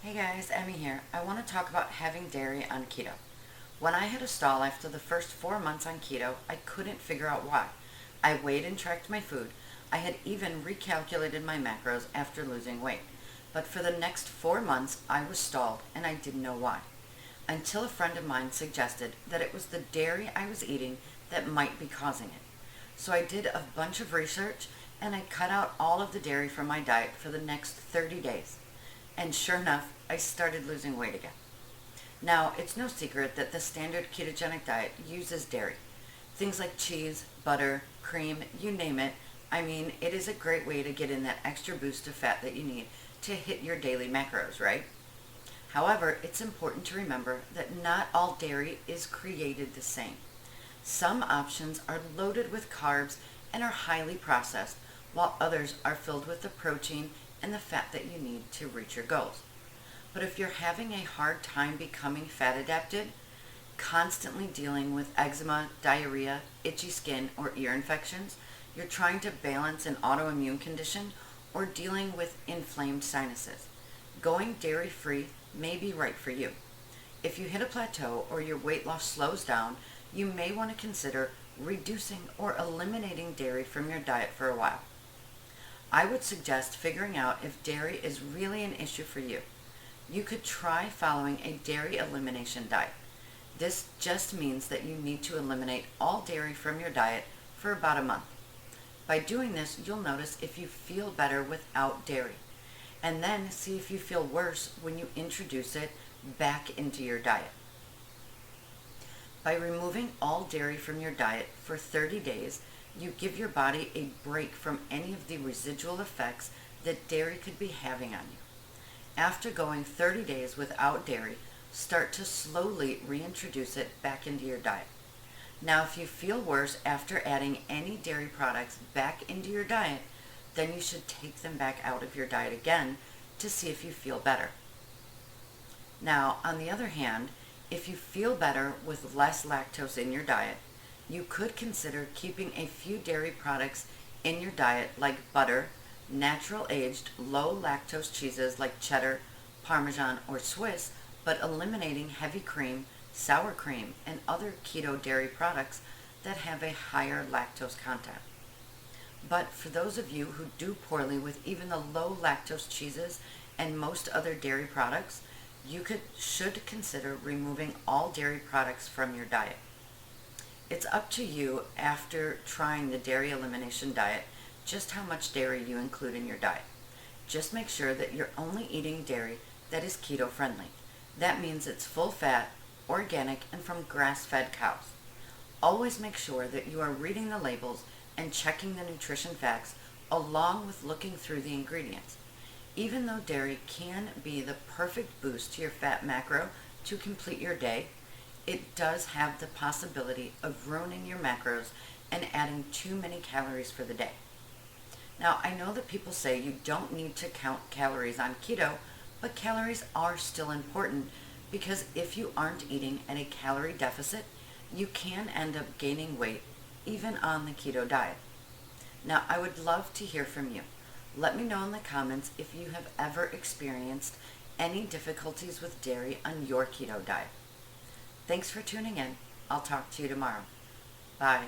Hey guys, Emmy here. I want to talk about having dairy on keto. When I hit a stall after the first 4 months on keto, I couldn't figure out why. I weighed and tracked my food. I had even recalculated my macros after losing weight. But for the next 4 months, I was stalled and I didn't know why. Until a friend of mine suggested that it was the dairy I was eating that might be causing it. So I did a bunch of research and I cut out all of the dairy from my diet for the next 30 days. And sure enough, I started losing weight again. Now, it's no secret that the standard ketogenic diet uses dairy. Things like cheese, butter, cream, you name it. I mean, it is a great way to get in that extra boost of fat that you need to hit your daily macros, right? However, it's important to remember that not all dairy is created the same. Some options are loaded with carbs and are highly processed, while others are filled with the protein and the fat that you need to reach your goals. But if you're having a hard time becoming fat adapted, constantly dealing with eczema, diarrhea, itchy skin, or ear infections, you're trying to balance an autoimmune condition, or dealing with inflamed sinuses, going dairy-free may be right for you. If you hit a plateau or your weight loss slows down, you may want to consider reducing or eliminating dairy from your diet for a while. I would suggest figuring out if dairy is really an issue for you. You could try following a dairy elimination diet. This just means that you need to eliminate all dairy from your diet for about a month. By doing this, you'll notice if you feel better without dairy, and then see if you feel worse when you introduce it back into your diet. By removing all dairy from your diet for 30 days, you give your body a break from any of the residual effects that dairy could be having on you. After going 30 days without dairy, start to slowly reintroduce it back into your diet. Now, if you feel worse after adding any dairy products back into your diet, then you should take them back out of your diet again to see if you feel better. Now, on the other hand, if you feel better with less lactose in your diet, you could consider keeping a few dairy products in your diet like butter, natural aged, low lactose cheeses like cheddar, Parmesan, or Swiss, but eliminating heavy cream, sour cream, and other keto dairy products that have a higher lactose content. But for those of you who do poorly with even the low lactose cheeses and most other dairy products, you should consider removing all dairy products from your diet. It's up to you after trying the dairy elimination diet just how much dairy you include in your diet. Just make sure that you're only eating dairy that is keto friendly. That means it's full fat, organic, and from grass-fed cows. Always make sure that you are reading the labels and checking the nutrition facts along with looking through the ingredients. Even though dairy can be the perfect boost to your fat macro to complete your day, it does have the possibility of ruining your macros and adding too many calories for the day. Now, I know that people say you don't need to count calories on keto, but calories are still important because if you aren't eating at a calorie deficit, you can end up gaining weight even on the keto diet. Now, I would love to hear from you. Let me know in the comments if you have ever experienced any difficulties with dairy on your keto diet. Thanks for tuning in. I'll talk to you tomorrow. Bye.